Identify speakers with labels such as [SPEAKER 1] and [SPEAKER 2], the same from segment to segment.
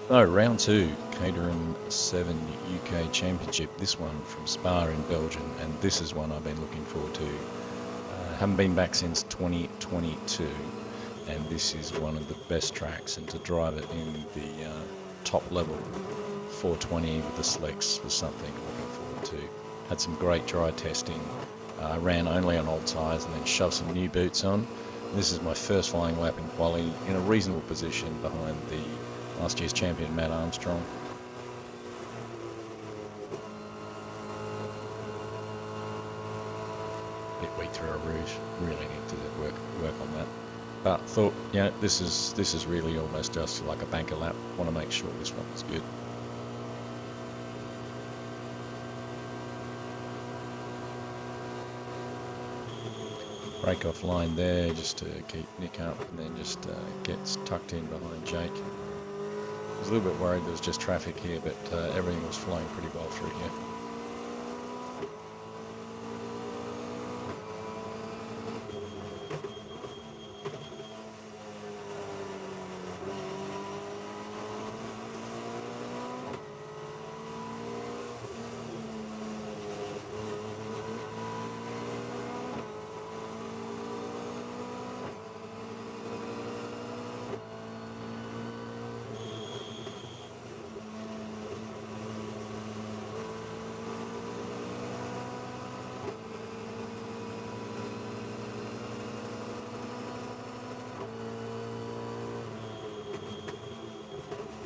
[SPEAKER 1] Oh, round two, Caterham 7 UK Championship. This one from Spa in Belgium, and this is one I've been looking forward to. Haven't been back since 2022, and this is one of the best tracks, and to drive it in the top level 420 with the slicks was something looking forward to. Had some great dry testing. Ran only on old tyres and then shoved some new boots on. This is my first flying lap in quali in a reasonable position behind the last year's champion Matt Armstrong. Bit weak through a rouge. Really need to work on that. But thought, this is really almost just like a banker lap. Want to make sure this one is good. Break off line there just to keep Nick up, and then just gets tucked in behind Jake. I was a little bit worried there was just traffic here, but everything was flowing pretty well through here.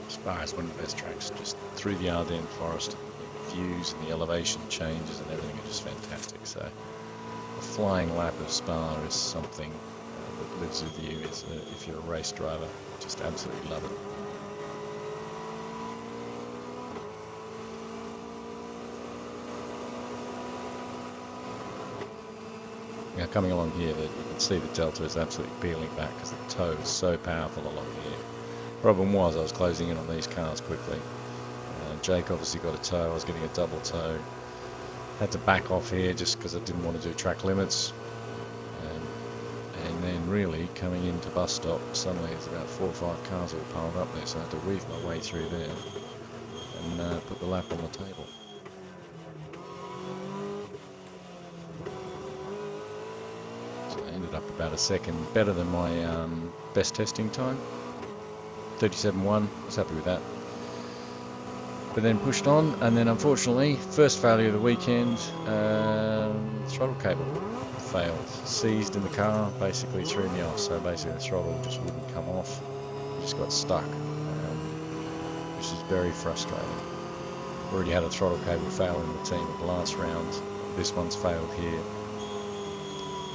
[SPEAKER 1] Spa is one of the best tracks, just through the Ardennes forest. The views and the elevation changes and everything are just fantastic. So a flying lap of Spa is something that lives with you if you're a race driver. Just absolutely love it. Now coming along here, you can see the delta is absolutely peeling back because the toe is so powerful along here. Problem was I was closing in on these cars quickly. Jake obviously got a toe, I was getting a double toe. Had to back off here just because I didn't want to do track limits. And then really coming into bus stop, suddenly there's about 4 or 5 cars all piled up there, so I had to weave my way through there and put the lap on the table. So I ended up about a second better than my best testing time. 37.1, I was happy with that. But then pushed on, and then unfortunately, first failure of the weekend, throttle cable failed. Seized in the car, basically threw me off. So basically the throttle just wouldn't come off. It just got stuck, which is very frustrating. Already had a throttle cable fail in the team at the last round. This one's failed here.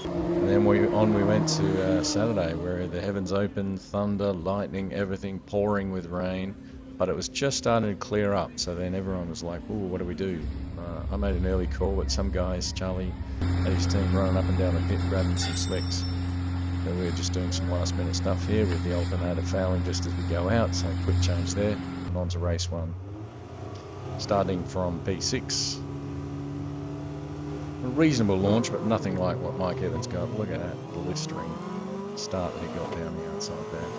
[SPEAKER 1] And then we went to Saturday, where the heavens opened, thunder, lightning, everything pouring with rain, but it was just starting to clear up. So then everyone was like, "Ooh, what do we do?" I made an early call, but some guys, Charlie and his team, running up and down the pit grabbing some slicks. So we were just doing some last minute stuff here with the alternator fouling just as we go out. So quick change there, and on to race one. Starting from P6. A reasonable launch, but nothing like what Mike Evans got. Look at that blistering start that he got down the outside there.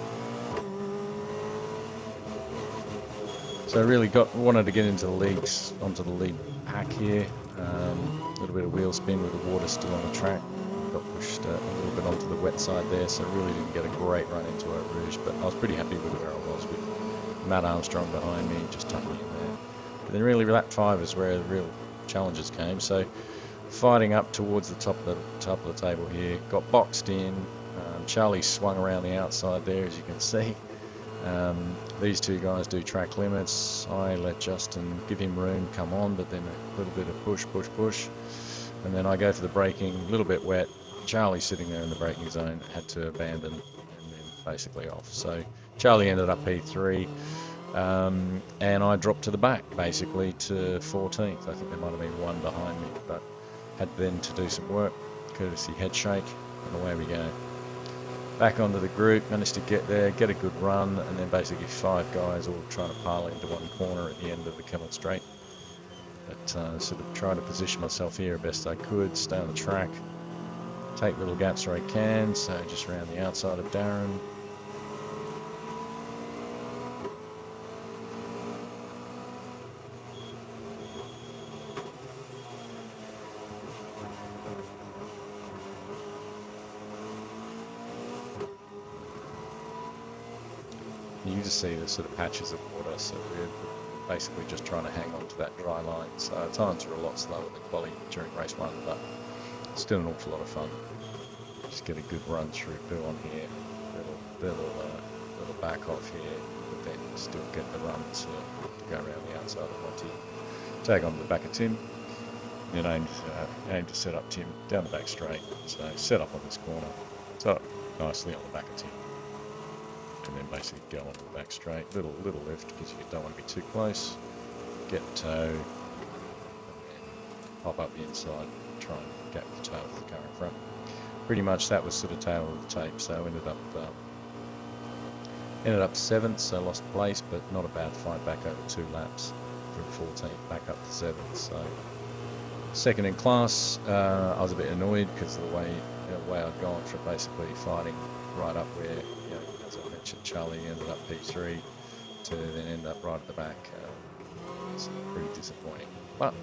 [SPEAKER 1] So really wanted to get into the leads, onto the lead pack here. A little bit of wheel spin with the water still on the track. Got pushed a little bit onto the wet side there, so really didn't get a great run into Eau Rouge, but I was pretty happy with where I was with Matt Armstrong behind me, just tucking in there. But then really lap 5 is where the real challenges came. So fighting up towards the top of the table here, got boxed in. Charlie swung around the outside there, as you can see. These two guys do track limits. I let Justin give him room, come on, but then a little bit of push, and then I go for the braking, a little bit wet. Charlie sitting there in the braking zone, had to abandon and then basically off. So Charlie ended up P3, and I dropped to the back basically to 14th. I think there might have been one behind me, but had then to do some work, courtesy head shake, and away we go. Back onto the group, managed to get there, get a good run, and then basically 5 guys all trying to pile into one corner at the end of the Kemmel Straight. But sort of trying to position myself here best I could, stay on the track, take little gaps where I can, so just around the outside of Darren. you just see the sort of patches of water, so we're basically just trying to hang on to that dry line. So our times were a lot slower than quali during race 1, but still an awful lot of fun. Just get a good run through Bill on here, little back off here, but then still get the run to go around the outside of Monty, tag on to the back of Tim, then aim to set up Tim down the back straight. So set up on this corner, set up nicely on the back of Tim, and then basically go on the back straight, little lift because you don't want to be too close, get the toe, and then pop up the inside, try and gap the tail of the car in front. Pretty much that was sort of tail of the tape, so ended up 7th, so lost place, but not a bad fight back over 2 laps from 14th back up to 7th. So 2nd in class, I was a bit annoyed because of the way I'd gone from basically fighting right up where, you know, as I mentioned, Charlie ended up P3 to then end up right at the back. It's pretty disappointing. But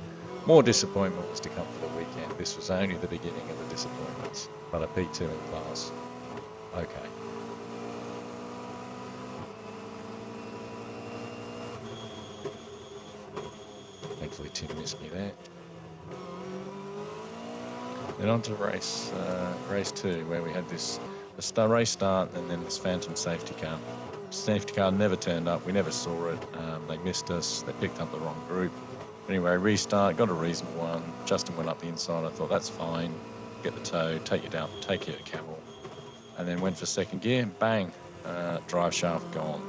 [SPEAKER 1] more disappointment was to come for the weekend. This was only the beginning of the disappointments. But a P2 in class, okay. Thankfully Tim missed me there. Then on to race 2, where we had this race start and then this phantom safety car. Safety car never turned up. We never saw it. They missed us. They picked up the wrong group. Anyway, restart, got a reasonable one. Justin went up the inside. I thought that's fine. Get the toe, take you down, take you to camel, and then went for 2nd gear. Bang, drive shaft gone.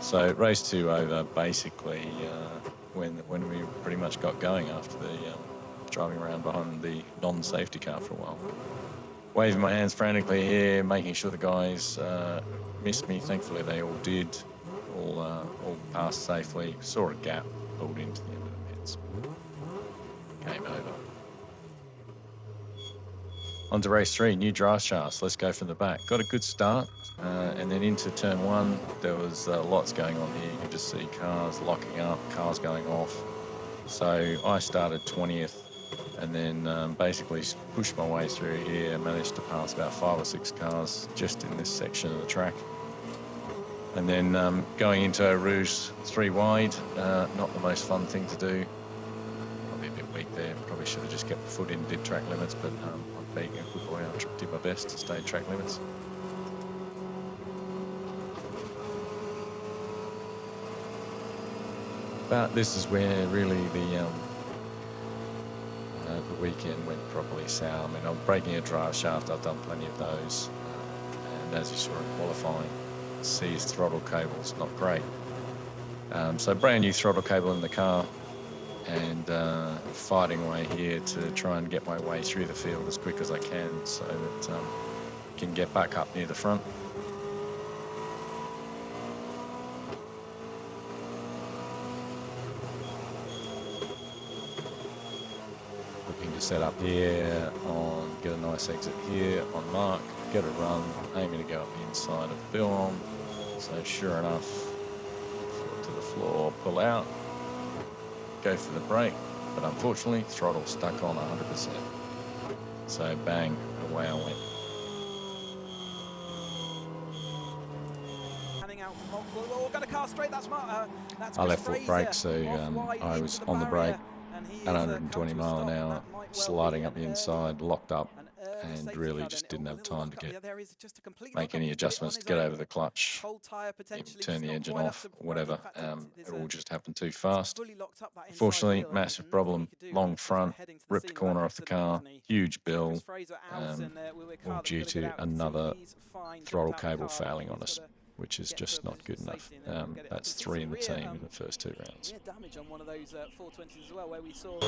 [SPEAKER 1] So race 2 over basically when we pretty much got going after the driving around behind the non-safety car for a while. Waving my hands frantically here, making sure the guys missed me. Thankfully they all did, all passed safely. Saw a gap, pulled into the end of the pits. Game over. On to race 3, new drive shafts. Let's go from the back. Got a good start, and then into turn 1, there was lots going on here. You can just see cars locking up, cars going off. So I started 20th, and then basically pushed my way through here. Managed to pass about 5 or 6 cars just in this section of the track. And then going into Eau Rouge 3 wide, not the most fun thing to do. Probably a bit weak there. Probably should have just kept the foot in, did track limits, but I'm being a good boy. I did my best to stay track limits. But this is where really the weekend went properly sour. I mean, I'm breaking a drive shaft. I've done plenty of those, and as you saw in qualifying, C's throttle cable's not great. So brand new throttle cable in the car, and fighting away here to try and get my way through the field as quick as I can, so that I can get back up near the front. Looking to set up here on, get a nice exit here on mark, get a run, aiming to go up the inside of the Bill. So sure enough, foot to the floor, pull out, go for the brake, but unfortunately throttle stuck on 100%. So bang, away I went. I left foot brake, so I was on the brake at 120 mile an hour, sliding up the inside, locked up, and really just didn't have time to make any adjustments to get over the clutch, even turn the engine off, whatever. It all just happened too fast. Unfortunately, massive problem, long front, ripped corner off the car, huge bill, all due to another throttle cable failing on us, which is just not good enough. That's 3 in the team in the first 2 rounds.
[SPEAKER 2] Damage on one of those 420s as well, where we saw